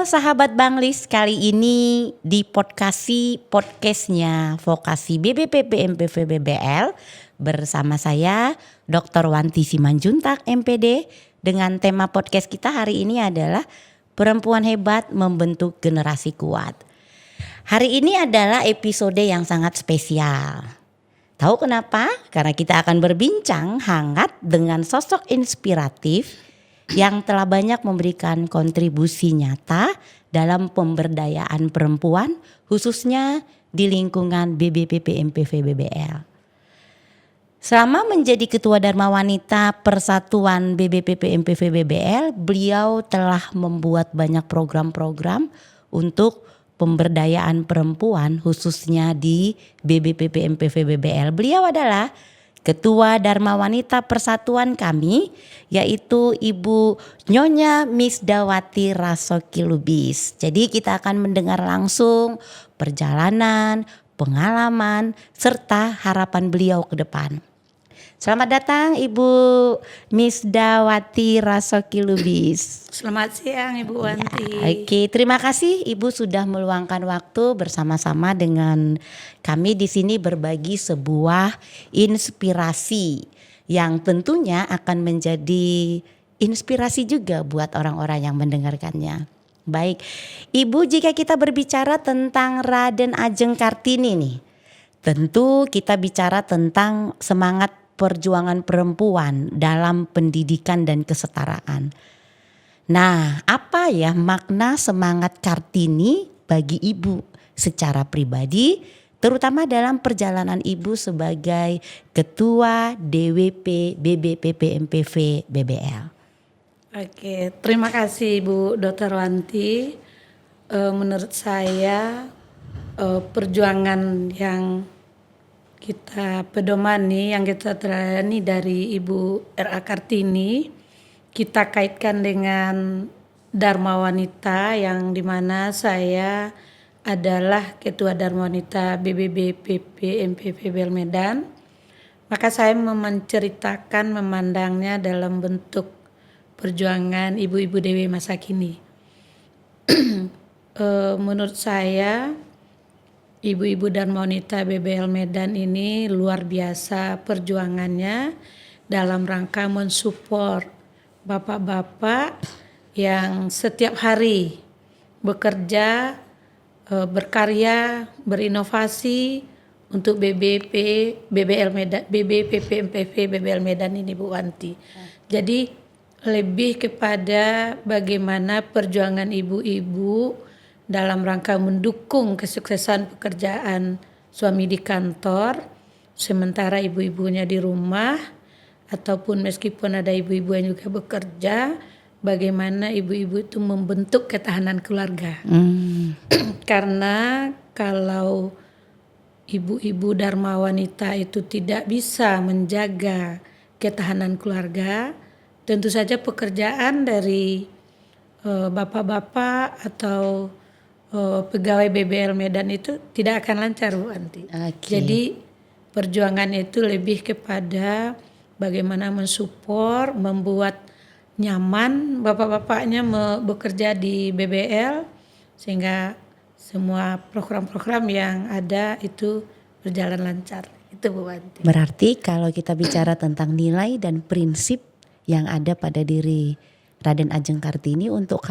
sahabat Banglis, kali ini di podcastnya Vokasi BBPP MPV BBL bersama saya Dr. Wanti Simanjuntak MPD dengan tema podcast kita hari ini adalah Perempuan Hebat Membentuk Generasi Kuat. Hari ini adalah episode yang sangat spesial. Tahu kenapa? Karena kita akan berbincang hangat dengan sosok inspiratif yang telah banyak memberikan kontribusi nyata dalam pemberdayaan perempuan khususnya di lingkungan BBPP MPV BBL. Selama menjadi Ketua Dharma Wanita Persatuan BBPP MPV BBL, beliau telah membuat banyak program-program untuk pemberdayaan perempuan khususnya di BBPP MPV BBL. Beliau adalah Ketua Dharma Wanita Persatuan kami, yaitu Ibu Nyonya Misdawati Rasoki Lubis. Jadi kita akan mendengar langsung perjalanan, pengalaman, serta harapan beliau ke depan. Selamat datang Ibu Misdawati Rasoki Lubis. Selamat siang Ibu Wanti. Oke, terima kasih Ibu sudah meluangkan waktu bersama-sama dengan kami di sini berbagi sebuah inspirasi yang tentunya akan menjadi inspirasi juga buat orang-orang yang mendengarkannya. Baik, Ibu, jika kita berbicara tentang Raden Ajeng Kartini nih, tentu kita bicara tentang semangat perjuangan perempuan dalam pendidikan dan kesetaraan. Nah, apa ya makna semangat Kartini bagi Ibu secara pribadi, terutama dalam perjalanan Ibu sebagai Ketua DWP BBPP MPV BBL? Oke, terima kasih Ibu Dr. Wanti. Menurut saya perjuangan yang kita pedomani, yang kita teladani dari Ibu R.A. Kartini, kita kaitkan dengan Dharma Wanita yang dimana saya adalah Ketua Dharma Wanita BBBPP MPV BBL Medan. Maka saya menceritakan, memandangnya dalam bentuk perjuangan ibu-ibu dewi masa kini. Menurut saya ibu-ibu Dharma Wanita BBL Medan ini luar biasa perjuangannya dalam rangka mensupport bapak-bapak yang setiap hari bekerja, berkarya, berinovasi untuk BBL Medan, BBPP MPV BBL Medan ini Bu Wanti. Jadi lebih kepada bagaimana perjuangan ibu-ibu dalam rangka mendukung kesuksesan pekerjaan suami di kantor, sementara ibu-ibunya di rumah, ataupun meskipun ada ibu-ibu yang juga bekerja, bagaimana ibu-ibu itu membentuk ketahanan keluarga. Karena kalau ibu-ibu Dharma Wanita itu tidak bisa menjaga ketahanan keluarga, tentu saja pekerjaan dari bapak-bapak atau pegawai BBL Medan itu tidak akan lancar Bu Anti. Jadi perjuangan itu lebih kepada bagaimana mensupport, membuat nyaman bapak-bapaknya bekerja di BBL sehingga semua program-program yang ada itu berjalan lancar. Itu Bu Wanti. Berarti kalau kita bicara tentang nilai dan prinsip yang ada pada diri Raden Ajeng Kartini untuk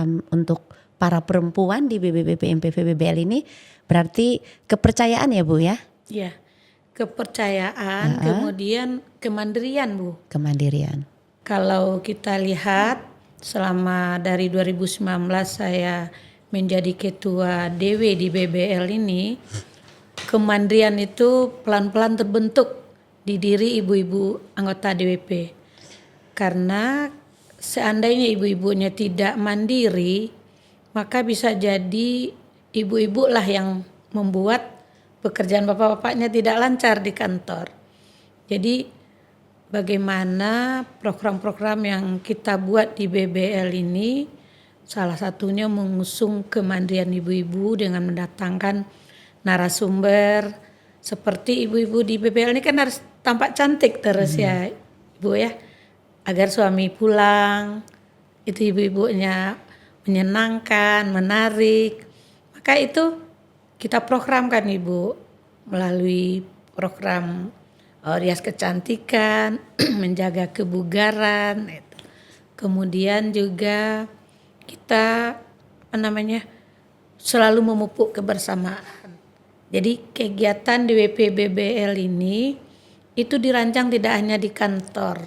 para perempuan di BBPP MPV BBL ini berarti kepercayaan ya Bu ya? Iya, kepercayaan, kemudian kemandirian Bu. Kemandirian. Kalau kita lihat selama dari 2019 saya menjadi ketua DW di BBL ini, kemandirian itu pelan-pelan terbentuk di diri ibu-ibu anggota DWP. Karena seandainya ibu-ibunya tidak mandiri, maka bisa jadi ibu-ibu lah yang membuat pekerjaan bapak-bapaknya tidak lancar di kantor. Jadi bagaimana program-program yang kita buat di BBL ini, salah satunya mengusung kemandirian ibu-ibu dengan mendatangkan narasumber seperti ibu-ibu di BBL ini kan harus tampak cantik terus ya Ibu ya, agar suami pulang itu ibu-ibunya menyenangkan, menarik. Maka itu kita programkan Ibu melalui program rias kecantikan, menjaga kebugaran. Itu. Kemudian juga kita selalu memupuk kebersamaan. Jadi kegiatan DWP BBL ini itu dirancang tidak hanya di kantor.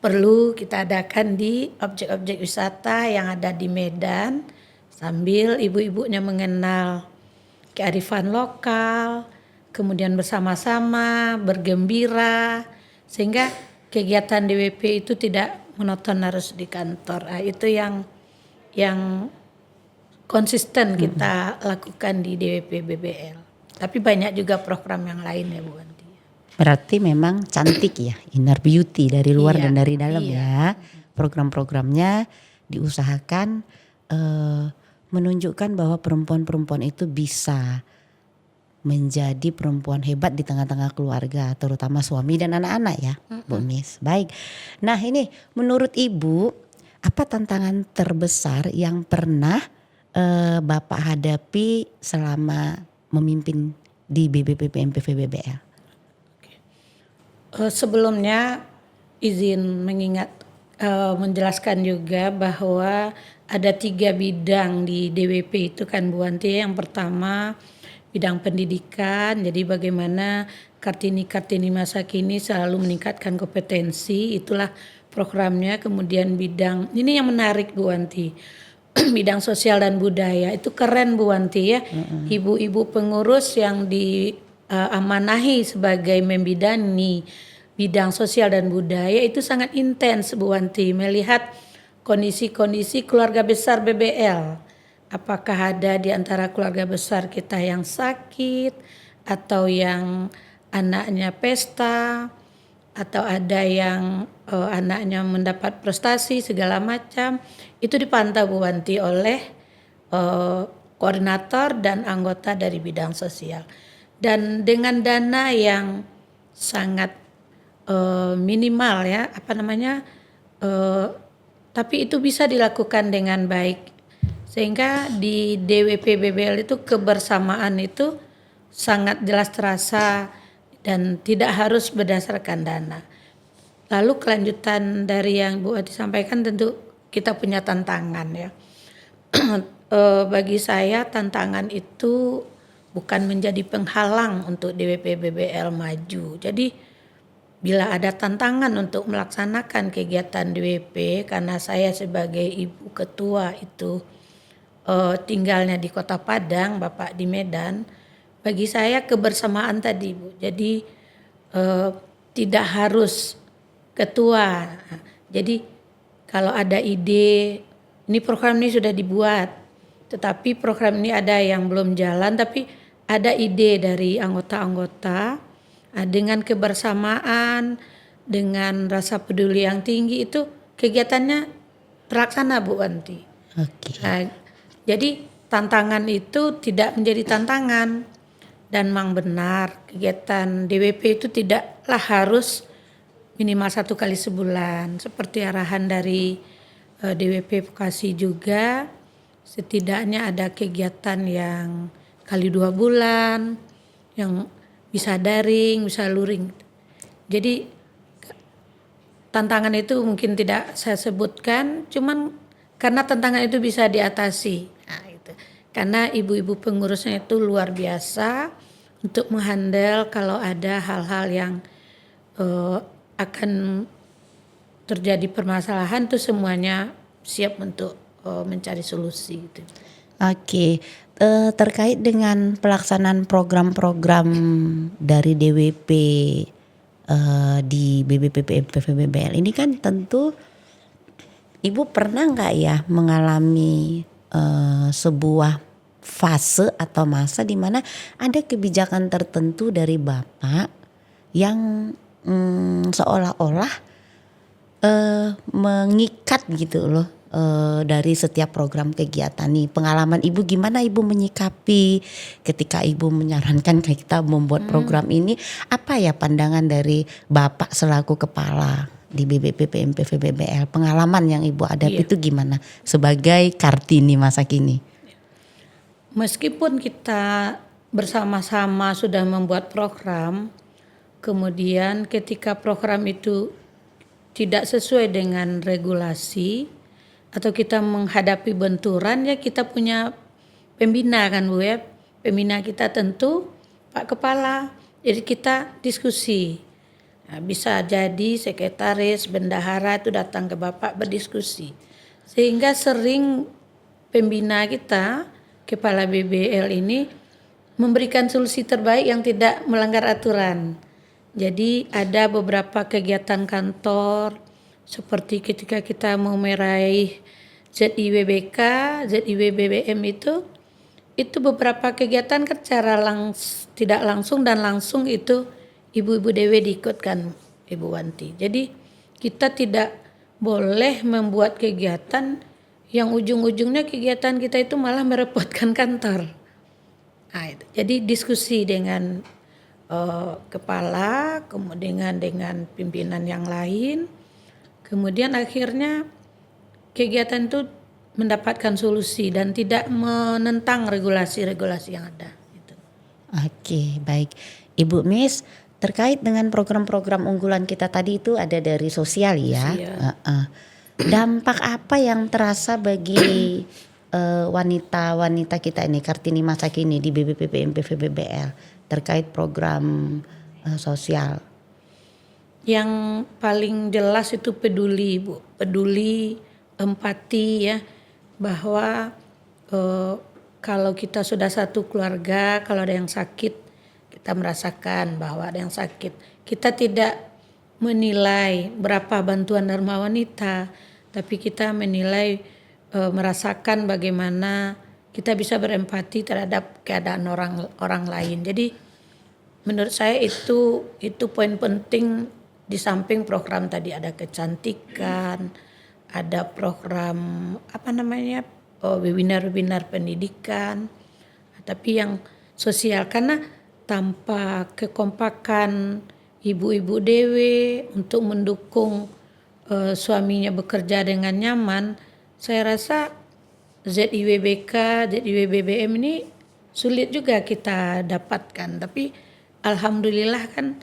Perlu kita adakan di objek-objek wisata yang ada di Medan sambil ibu-ibunya mengenal kearifan lokal, kemudian bersama-sama bergembira sehingga kegiatan DWP itu tidak monoton harus di kantor. Nah, itu yang konsisten kita lakukan di DWP BBL. Tapi banyak juga program yang lain ya Bu Wanti. Berarti memang cantik ya, inner beauty dari luar Iya, dan dari dalam iya. ya. Program-programnya diusahakan menunjukkan bahwa perempuan-perempuan itu bisa menjadi perempuan hebat di tengah-tengah keluarga, terutama suami dan anak-anak ya, Bu Miss. Baik. Nah ini menurut Ibu, apa tantangan terbesar yang pernah Bapak hadapi selama memimpin di BBPPM PVBBL? Sebelumnya izin menjelaskan juga bahwa ada 3 bidang di DWP itu kan Bu Wanti. Yang pertama bidang pendidikan, jadi bagaimana Kartini masa kini selalu meningkatkan kompetensi, itulah programnya. Kemudian bidang, ini yang menarik Bu Wanti, bidang sosial dan budaya, itu keren Bu Wanti ya. Ibu-ibu pengurus yang diamanahi sebagai membidani bidang sosial dan budaya itu sangat intens Bu Wanti melihat kondisi-kondisi keluarga besar BBL. Apakah ada di antara keluarga besar kita yang sakit atau yang anaknya pesta atau ada yang anaknya mendapat prestasi segala macam, itu dipantau Bu Wanti oleh koordinator dan anggota dari bidang sosial. Dan dengan dana yang sangat minimal ya, tapi itu bisa dilakukan dengan baik. Sehingga di DWP BBL itu kebersamaan itu sangat jelas terasa dan tidak harus berdasarkan dana. Lalu kelanjutan dari yang Bu Ati sampaikan, tentu kita punya tantangan ya. Bagi saya tantangan itu bukan menjadi penghalang untuk DWP BBL maju. Jadi bila ada tantangan untuk melaksanakan kegiatan DWP, karena saya sebagai ibu ketua itu tinggalnya di Kota Padang, Bapak di Medan, bagi saya kebersamaan tadi Bu. Jadi tidak harus ketua. Jadi kalau ada ide, ini program ini sudah dibuat, tetapi program ini ada yang belum jalan, tapi ada ide dari anggota-anggota, dengan kebersamaan, dengan rasa peduli yang tinggi, itu kegiatannya terlaksana Bu Wanti. Oke. Nah, jadi tantangan itu tidak menjadi tantangan, dan memang benar kegiatan DWP itu tidaklah harus minimal 1 kali sebulan. Seperti arahan dari DWP Bekasi juga, setidaknya ada kegiatan yang kali 2 bulan, yang bisa daring, bisa luring. Jadi tantangan itu mungkin tidak saya sebutkan, cuman karena tantangan itu bisa diatasi. Nah, itu. Karena ibu-ibu pengurusnya itu luar biasa untuk menghandle kalau ada hal-hal yang akan terjadi permasalahan, tuh semuanya siap untuk mencari solusi gitu. Oke, terkait dengan pelaksanaan program-program dari DWP di BBPPM PVBBL ini kan tentu Ibu pernah nggak ya mengalami sebuah fase atau masa di mana ada kebijakan tertentu dari Bapak yang seolah-olah mengikat gitu loh dari setiap program kegiatan nih. Pengalaman Ibu gimana Ibu menyikapi ketika Ibu menyarankan kita membuat program ini? Apa ya pandangan dari Bapak selaku kepala di BBPPM PVBBL. Pengalaman yang Ibu hadapi Iya. itu gimana sebagai Kartini masa kini? Meskipun kita bersama-sama sudah membuat program, kemudian ketika program itu tidak sesuai dengan regulasi atau kita menghadapi benturan, ya kita punya pembina kan Bu ya. Pembina kita tentu Pak Kepala. Jadi kita diskusi. Nah, bisa jadi sekretaris, bendahara itu datang ke Bapak berdiskusi. Sehingga sering pembina kita, Kepala BBL ini memberikan solusi terbaik yang tidak melanggar aturan. Jadi ada beberapa kegiatan kantor seperti ketika kita mau meraih ZIWBK, ZIWBBM itu beberapa kegiatan kan secara tidak langsung dan langsung itu ibu-ibu DW diikutkan Ibu Wanti. Jadi kita tidak boleh membuat kegiatan yang ujung-ujungnya kegiatan kita itu malah merepotkan kantor. Nah, itu. Jadi diskusi dengan kepala, kemudian dengan pimpinan yang lain, kemudian akhirnya kegiatan itu mendapatkan solusi dan tidak menentang regulasi-regulasi yang ada. Gitu. Oke, baik. Ibu Miss, terkait dengan program-program unggulan kita tadi itu ada dari sosial ya. Dampak apa yang terasa bagi wanita-wanita kita ini Kartini masa kini di BBPPM PVBBL terkait program sosial? Yang paling jelas itu peduli Bu, peduli, empati ya, bahwa kalau kita sudah satu keluarga, kalau ada yang sakit kita merasakan bahwa ada yang sakit. Kita tidak menilai berapa bantuan Dharma Wanita, tapi kita menilai merasakan bagaimana kita bisa berempati terhadap keadaan orang lain. Jadi menurut saya itu poin penting di samping program tadi ada kecantikan, ada program webinar-webinar pendidikan, tapi yang sosial karena tanpa kekompakan ibu-ibu DW untuk mendukung suaminya bekerja dengan nyaman, saya rasa ZIWBK, ZIWBBM ini sulit juga kita dapatkan. Tapi alhamdulillah kan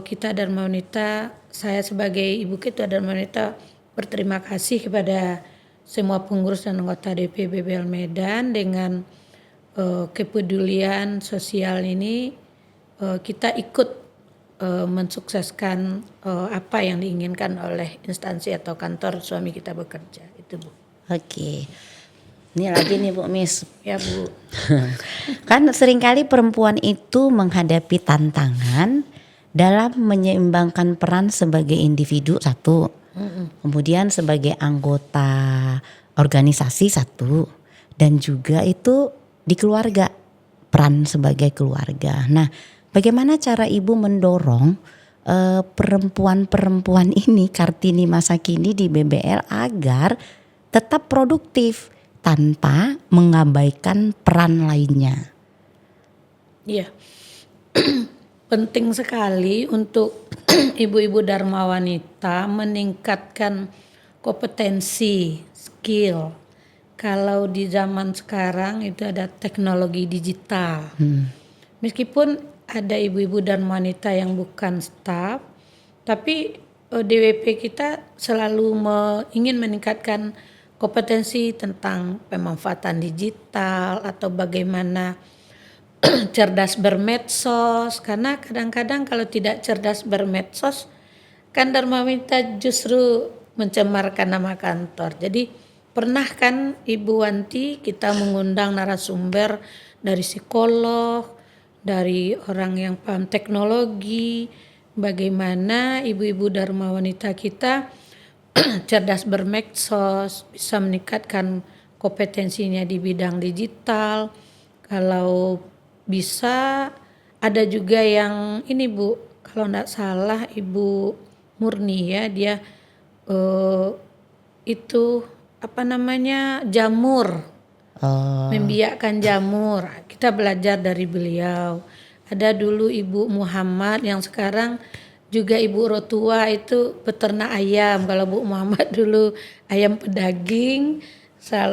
kita Dharma Wanita, saya sebagai Ibu Ketua Dharma Wanita berterima kasih kepada semua pengurus dan anggota DPBBL Medan dengan kepedulian sosial ini kita ikut mensukseskan apa yang diinginkan oleh instansi atau kantor suami kita bekerja. Itu Bu. Oke. Ini lagi nih Bu Miss. Ya Bu. Kan seringkali perempuan itu menghadapi tantangan dalam menyeimbangkan peran sebagai individu satu, kemudian sebagai anggota organisasi satu, dan juga itu di keluarga, peran sebagai keluarga. Nah, bagaimana cara Ibu mendorong perempuan-perempuan ini Kartini masa kini di BBL agar tetap produktif tanpa mengabaikan peran lainnya? Iya. Penting sekali untuk ibu-ibu Dharma Wanita meningkatkan kompetensi, skill. Kalau di zaman sekarang itu ada teknologi digital. Meskipun ada ibu-ibu Dharma Wanita yang bukan staf, tapi DWP kita selalu ingin meningkatkan kompetensi tentang pemanfaatan digital atau bagaimana cerdas bermedsos, karena kadang-kadang kalau tidak cerdas bermedsos kan Dharma Wanita justru mencemarkan nama kantor. Jadi pernah kan Ibu Wanti kita mengundang narasumber dari psikolog, dari orang yang paham teknologi, bagaimana ibu-ibu Dharma Wanita kita cerdas bermedsos, bisa meningkatkan kompetensinya di bidang digital. Kalau bisa ada juga yang ini Bu, kalau enggak salah Ibu Murni ya, dia itu jamur, membiakkan jamur. Kita belajar dari beliau. Ada dulu Ibu Muhammad yang sekarang juga Ibu Rotua itu peternak ayam. Kalau Bu Muhammad dulu ayam pedaging,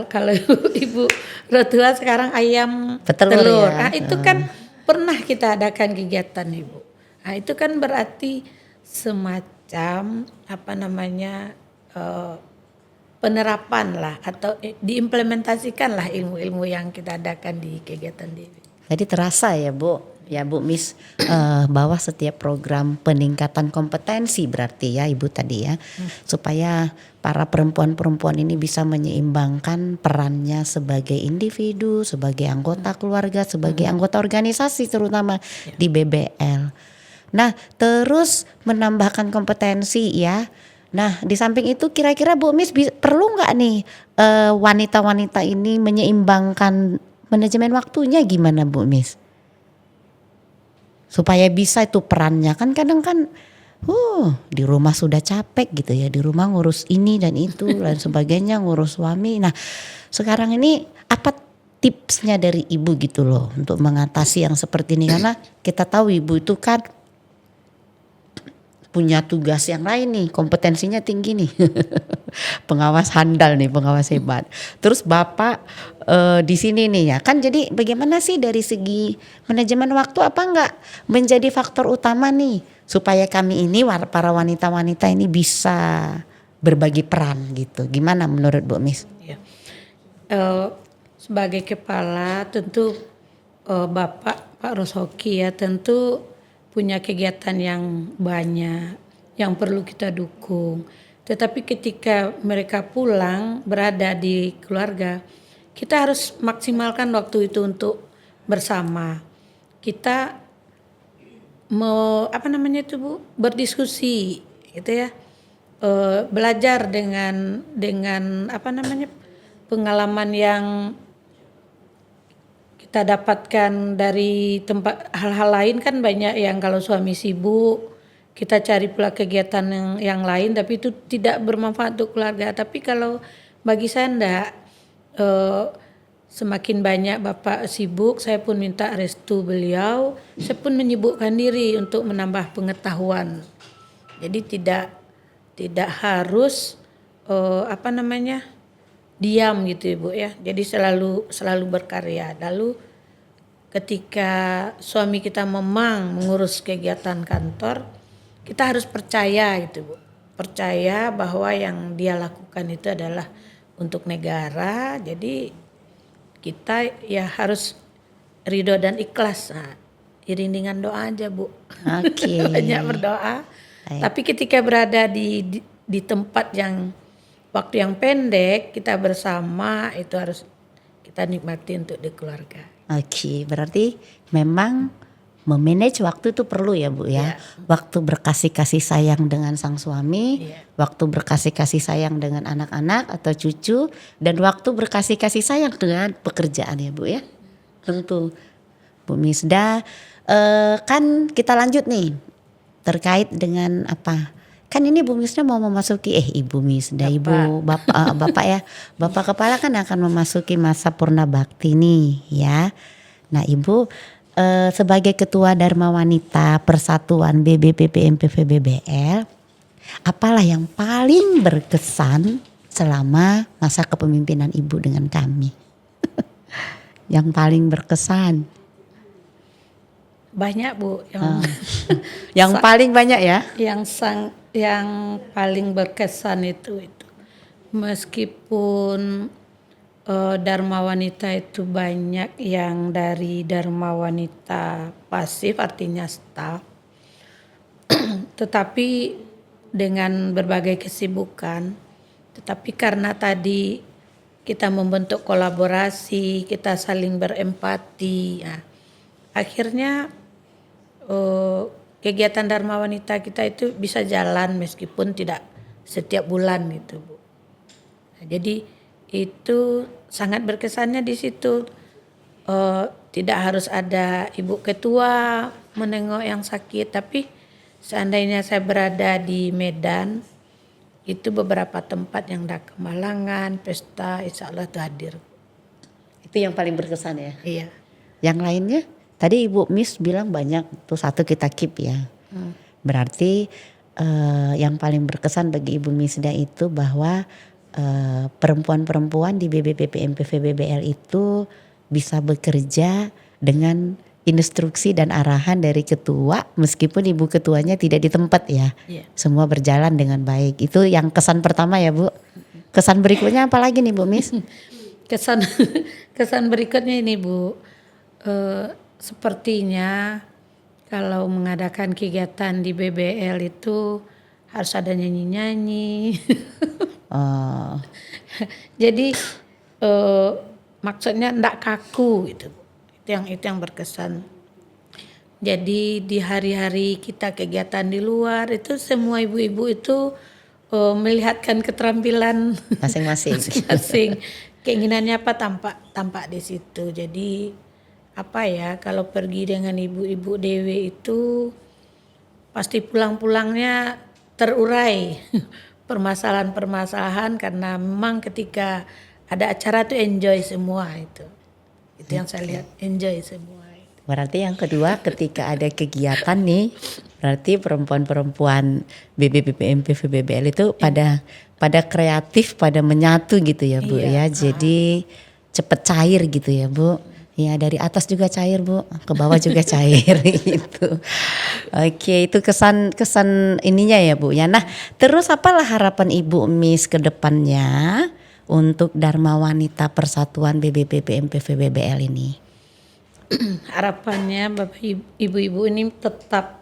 kalau Ibu Rotua sekarang ayam Petelur telur. ya. Nah, itu kan pernah kita adakan kegiatan Ibu. Nah, itu kan berarti semacam apa namanya penerapan lah atau diimplementasikan lah ilmu-ilmu yang kita adakan di kegiatan DW. Jadi terasa ya Bu, Miss, bahwa setiap program peningkatan kompetensi berarti ya Ibu tadi ya, supaya para perempuan-perempuan ini bisa menyeimbangkan perannya sebagai individu, sebagai anggota keluarga, sebagai anggota organisasi terutama di BBL. Nah, terus menambahkan kompetensi ya. Nah, di samping itu kira-kira Bu Miss perlu nggak nih wanita-wanita ini menyeimbangkan manajemen waktunya gimana Bu Miss? Supaya bisa itu perannya kan kadang kan di rumah sudah capek gitu ya, di rumah ngurus ini dan itu dan sebagainya, ngurus suami. Nah, sekarang ini apa tipsnya dari Ibu gitu loh untuk mengatasi yang seperti ini, karena kita tahu Ibu itu kan punya tugas yang lain nih, kompetensinya tinggi nih. Pengawas handal nih, pengawas hebat. Terus Bapak di sini nih ya. Kan jadi bagaimana sih dari segi manajemen waktu, apa enggak menjadi faktor utama nih supaya kami ini para wanita-wanita ini bisa berbagi peran gitu. Gimana menurut Bu Miss? Ya. Sebagai kepala tentu Bapak Pak Roshoki ya tentu punya kegiatan yang banyak yang perlu kita dukung. Tetapi ketika mereka pulang berada di keluarga, kita harus maksimalkan waktu itu untuk bersama. Kita berdiskusi gitu ya. Belajar dengan pengalaman yang kita dapatkan dari tempat hal-hal lain kan banyak yang kalau suami sibuk kita cari pula kegiatan yang lain tapi itu tidak bermanfaat untuk keluarga. Tapi kalau bagi saya enggak, semakin banyak Bapak sibuk, saya pun minta restu beliau, saya pun menyibukkan diri untuk menambah pengetahuan. Jadi tidak harus diam gitu Ibu ya. Jadi selalu berkarya. Lalu ketika suami kita memang mengurus kegiatan kantor, kita harus percaya gitu Bu. Percaya bahwa yang dia lakukan itu adalah untuk negara. Jadi kita ya harus ridho dan ikhlas. Nah, iring dengan doa aja Bu. Oke. Banyak berdoa. Tapi ketika berada di tempat yang waktu yang pendek, kita bersama itu harus kita nikmati untuk di keluarga. Oke, berarti memang memanage waktu itu perlu ya Bu ya. Waktu berkasih sayang dengan sang suami, waktu berkasih sayang dengan anak-anak atau cucu, dan waktu berkasih sayang dengan pekerjaan ya Bu ya. Tentu Bu Misda, kan kita lanjut nih terkait dengan apa? Kan ini Bu Misda mau memasuki Ibu Misda, Bapak ya. Bapak kepala kan akan memasuki masa purna bakti nih ya. Nah Ibu sebagai Ketua Dharma Wanita Persatuan BBPPMPVBBL, apalah yang paling berkesan selama masa kepemimpinan Ibu dengan kami? Yang paling berkesan? Banyak Bu yang paling banyak ya? Yang paling berkesan itu meskipun Dharma Wanita itu banyak yang dari Dharma Wanita pasif artinya staff, tetapi dengan berbagai kesibukan, tetapi karena tadi kita membentuk kolaborasi, kita saling berempati, ya, akhirnya kegiatan Dharma Wanita kita itu bisa jalan meskipun tidak setiap bulan gitu Bu. Nah, jadi itu sangat berkesannya di situ. Tidak harus ada Ibu Ketua menengok yang sakit, tapi seandainya saya berada di Medan, itu beberapa tempat yang ada kemalangan, pesta, insya Allah itu hadir. Itu yang paling berkesan ya? Iya. Yang lainnya? Tadi Ibu Miss bilang banyak, tuh satu kita keep ya. Berarti yang paling berkesan bagi Ibu Misda itu bahwa perempuan-perempuan di BBPPMPVBBL itu bisa bekerja dengan instruksi dan arahan dari ketua, meskipun ibu ketuanya tidak di tempat ya. Iya. Semua berjalan dengan baik. Itu yang kesan pertama ya Bu. Kesan berikutnya apa lagi nih Bu Mis? Kesan kesan berikutnya ini Bu, sepertinya kalau mengadakan kegiatan di BBL itu harus ada nyanyi-nyanyi. Oh, Jadi maksudnya ndak kaku gitu. Itu yang berkesan. Jadi di hari-hari kita kegiatan di luar itu semua ibu-ibu itu melihatkan keterampilan masing-masing. masing-masing. Keinginannya apa tampak di situ. Jadi apa ya, kalau pergi dengan ibu-ibu DW itu pasti pulang-pulangnya terurai permasalahan-permasalahan, karena memang ketika ada acara tuh enjoy semua itu yang saya lihat, enjoy semua. Berarti yang kedua ketika ada kegiatan nih, berarti perempuan-perempuan BBPPMPVBBL itu pada kreatif, pada menyatu gitu ya Bu Iya. ya. Jadi cepet cair gitu ya Bu. Ya dari atas juga cair Bu, ke bawah juga cair gitu. Oke, itu kesan ininya ya Bu ya. Nah, terus apalah harapan Ibu Miss ke depannya untuk Dharma Wanita Persatuan BBPPMPVBBL ini? Harapannya Bapak Ibu-ibu ini tetap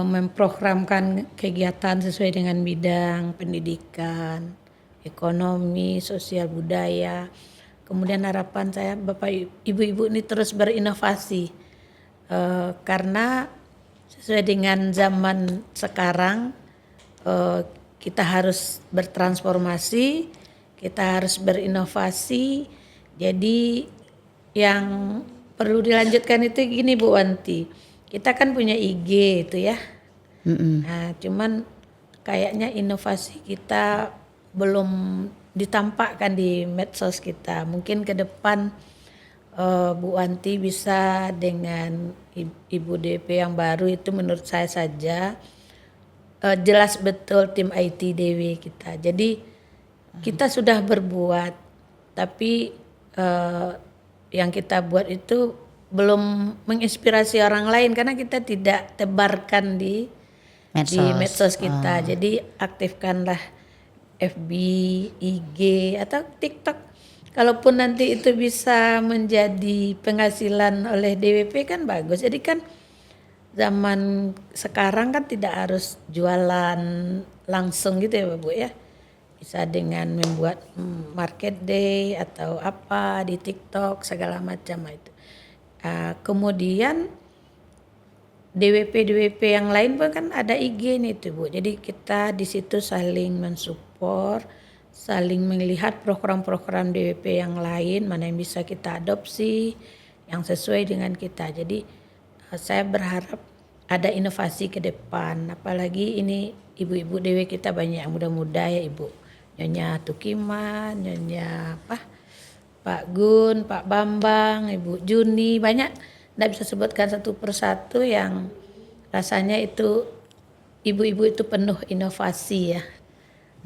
memprogramkan kegiatan sesuai dengan bidang pendidikan, ekonomi, sosial budaya. Kemudian harapan saya Bapak Ibu-ibu ini terus berinovasi, karena sesuai dengan zaman sekarang kita harus bertransformasi, kita harus berinovasi. Jadi yang perlu dilanjutkan itu gini Bu Wanti, kita kan punya IG itu ya. Nah, cuman kayaknya inovasi kita belum ditampakkan di medsos kita. Mungkin ke depan Bu Wanti bisa dengan Ibu DP yang baru itu, menurut saya saja jelas betul tim IT DW kita. Jadi kita sudah berbuat, tapi yang kita buat itu belum menginspirasi orang lain karena kita tidak tebarkan di medsos kita. Jadi aktifkanlah FB, IG atau TikTok. Kalaupun nanti itu bisa menjadi penghasilan oleh DWP kan bagus. Jadi kan zaman sekarang kan tidak harus jualan langsung gitu ya Bu ya. Bisa dengan membuat market day atau apa di TikTok segala macam itu. Kemudian DWP yang lain pun kan ada IG nih tuh Bu. Jadi kita di situ saling mensupport, saling melihat program-program DWP yang lain mana yang bisa kita adopsi yang sesuai dengan kita. Jadi saya berharap ada inovasi ke depan. Apalagi ini ibu-ibu DW kita banyak yang muda-muda ya Ibu. Nyonya Tukiman, Nyonya Pak Gun, Pak Bambang, Ibu Juni, banyak, tidak bisa sebutkan satu persatu yang rasanya itu ibu-ibu itu penuh inovasi ya.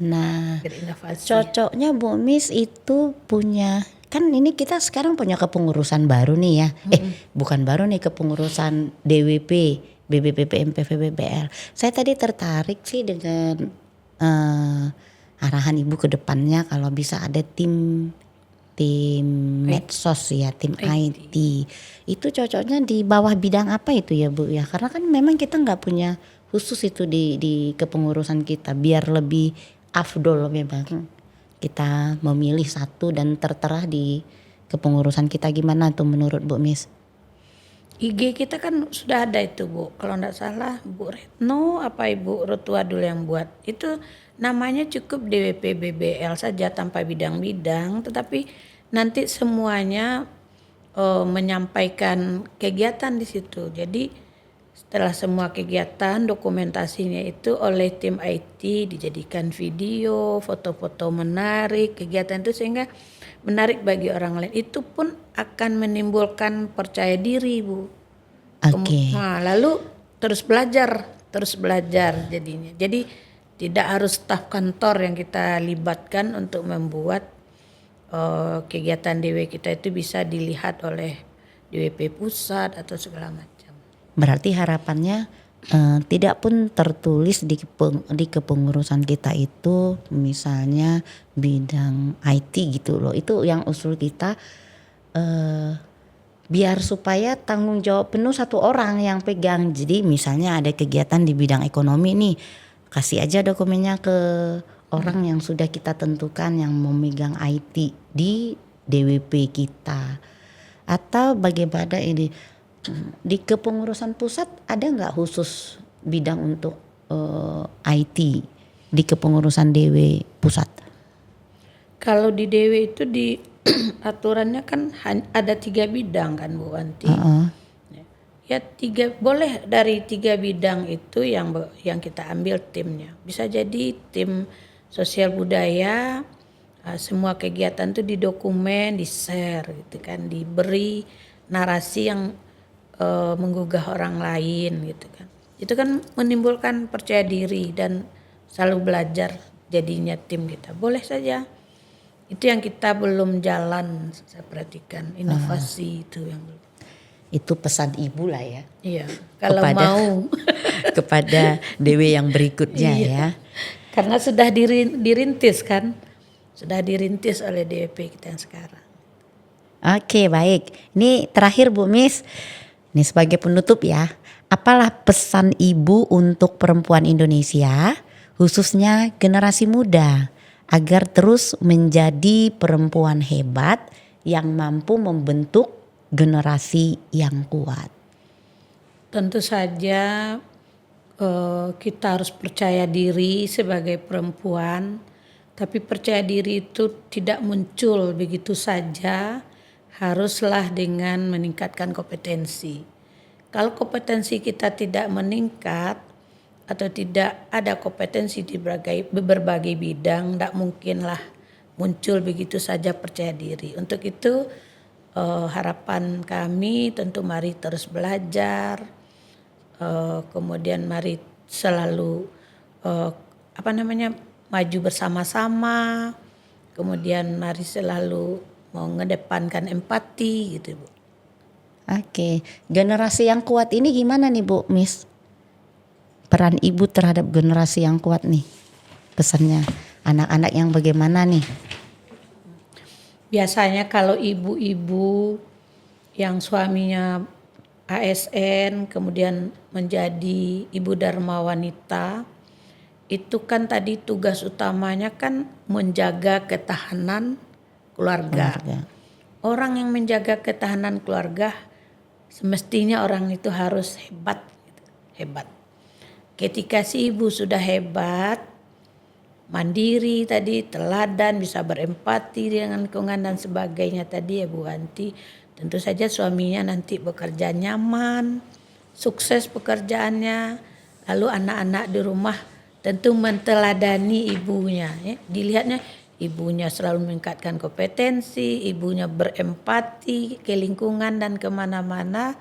Nah, Berinovasi. cocoknya Bu Miss itu punya, kan ini kita sekarang punya kepengurusan baru nih ya. Bukan baru nih, kepengurusan DWP, BBPPMPVBBL. Saya tadi tertarik sih dengan arahan Ibu ke depannya kalau bisa ada tim medsos ya, tim IT. Itu cocoknya di bawah bidang apa itu ya Bu ya? Karena kan memang kita nggak punya khusus itu di kepengurusan kita, biar lebih afdol memang kita memilih satu dan tertera di kepengurusan kita. Gimana tuh menurut Bu Miss? IG kita kan sudah ada itu Bu, kalau tidak salah Bu Retno apa Ibu Rotua dulu yang buat. Itu namanya cukup DWP BBL saja tanpa bidang-bidang, tetapi nanti semuanya menyampaikan kegiatan di situ. Jadi setelah semua kegiatan dokumentasinya itu oleh tim IT dijadikan video, foto-foto menarik kegiatan itu sehingga menarik bagi orang lain. Itu pun akan menimbulkan percaya diri Bu. Oke. Nah, lalu terus belajar terus belajar jadinya. Jadi tidak harus staf kantor yang kita libatkan untuk membuat kegiatan DW kita itu bisa dilihat oleh DWP pusat atau segala macam. Berarti harapannya tidak pun tertulis di kepengurusan kita itu misalnya bidang IT gitu loh. Itu yang usul kita biar supaya tanggung jawab penuh satu orang yang pegang. Jadi misalnya ada kegiatan di bidang ekonomi nih, kasih aja dokumennya ke orang yang sudah kita tentukan yang memegang IT di DWP kita. Atau bagaimana ini di kepengurusan pusat ada nggak khusus bidang untuk IT di kepengurusan DW pusat? Kalau di DW itu di aturannya kan ada 3 bidang kan Bu Wanti. Ya 3, boleh dari 3 bidang itu yang kita ambil timnya. Bisa jadi tim sosial budaya, semua kegiatan itu didokumen, di-share gitu kan, diberi narasi yang menggugah orang lain gitu kan. Itu kan menimbulkan percaya diri dan selalu belajar jadinya tim kita. Boleh saja. Itu yang kita belum jalan, saya perhatikan inovasi itu yang belum. Itu pesan ibu lah ya. Iya, kalau mau kepada DW yang berikutnya ya. Karena sudah dirintis kan, sudah dirintis oleh DWP kita yang sekarang. Oke baik, ini terakhir Bu Miss, ini sebagai penutup ya. Apalah pesan ibu untuk perempuan Indonesia, khususnya generasi muda, agar terus menjadi perempuan hebat yang mampu membentuk generasi yang kuat? Tentu saja kita harus percaya diri sebagai perempuan, tapi percaya diri itu tidak muncul begitu saja, haruslah dengan meningkatkan kompetensi. Kalau kompetensi kita tidak meningkat atau tidak ada kompetensi di berbagai bidang, tidak mungkinlah muncul begitu saja percaya diri. Untuk itu harapan kami tentu mari terus belajar, kemudian mari selalu maju bersama-sama, kemudian mari selalu mengedepankan empati gitu Bu. Oke, generasi yang kuat ini gimana nih Bu Miss? Peran ibu terhadap generasi yang kuat nih, pesannya anak-anak yang bagaimana nih? Biasanya kalau ibu-ibu yang suaminya ASN kemudian menjadi ibu dharma wanita, itu kan tadi tugas utamanya kan menjaga ketahanan keluarga. Orang yang menjaga ketahanan keluarga semestinya orang itu harus hebat, hebat. Ketika si ibu sudah hebat, mandiri tadi, teladan, bisa berempati dengan lingkungan dan sebagainya tadi ya Bu Wanti, tentu saja suaminya nanti bekerja nyaman, sukses pekerjaannya, lalu anak-anak di rumah tentu menteladani ibunya. Ya. Dilihatnya ibunya selalu meningkatkan kompetensi, ibunya berempati ke lingkungan dan kemana-mana,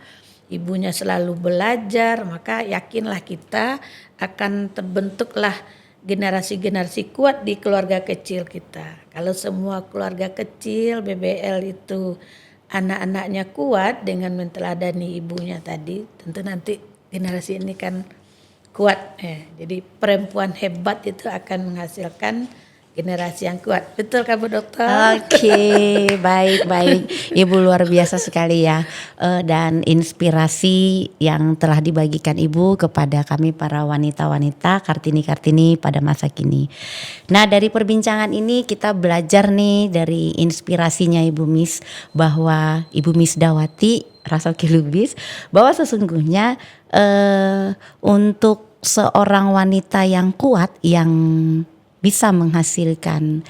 ibunya selalu belajar, maka yakinlah kita akan terbentuklah generasi-generasi kuat di keluarga kecil kita. Kalau semua keluarga kecil BBL itu anak-anaknya kuat dengan menteladani ibunya tadi, tentu nanti generasi ini kan kuat. Jadi perempuan hebat itu akan menghasilkan generasi yang kuat. Betul kan Bu Dokter? Oke, baik. Ibu luar biasa sekali ya. Dan inspirasi yang telah dibagikan Ibu kepada kami para wanita-wanita Kartini-Kartini pada masa kini. Nah dari perbincangan ini kita belajar nih dari inspirasinya Ibu Miss, bahwa Ibu Miss Dawati Rasoki Lubis, bahwa sesungguhnya untuk seorang wanita yang kuat, yang bisa menghasilkan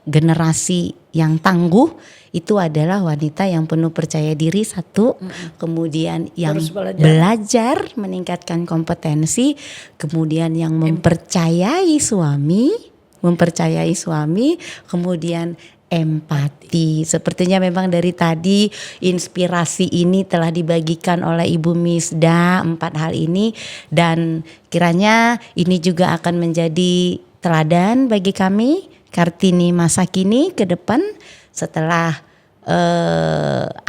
generasi yang tangguh, itu adalah wanita yang penuh percaya diri satu, kemudian yang belajar meningkatkan kompetensi, kemudian yang mempercayai suami, kemudian empati. Sepertinya memang dari tadi inspirasi ini telah dibagikan oleh Ibu Misda 4 hal ini, dan kiranya ini juga akan menjadi teladan bagi kami Kartini masa kini ke depan setelah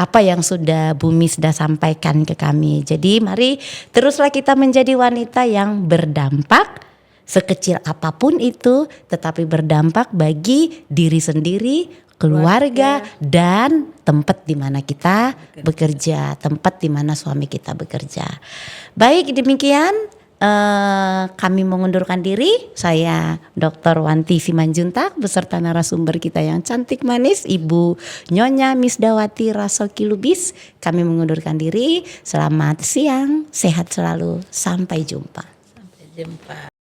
apa yang sudah Bu Misda sampaikan ke kami. Jadi mari teruslah kita menjadi wanita yang berdampak, sekecil apapun itu, tetapi berdampak bagi diri sendiri, keluarga, dan tempat di mana kita bekerja, tempat di mana suami kita bekerja. Baik, demikian kami mengundurkan diri. Saya Dr. Wanti Simanjuntak beserta narasumber kita yang cantik manis, Ibu Nyonya Misdawati Rasoki Lubis. Kami mengundurkan diri. Selamat siang, sehat selalu, sampai jumpa. Sampai jumpa.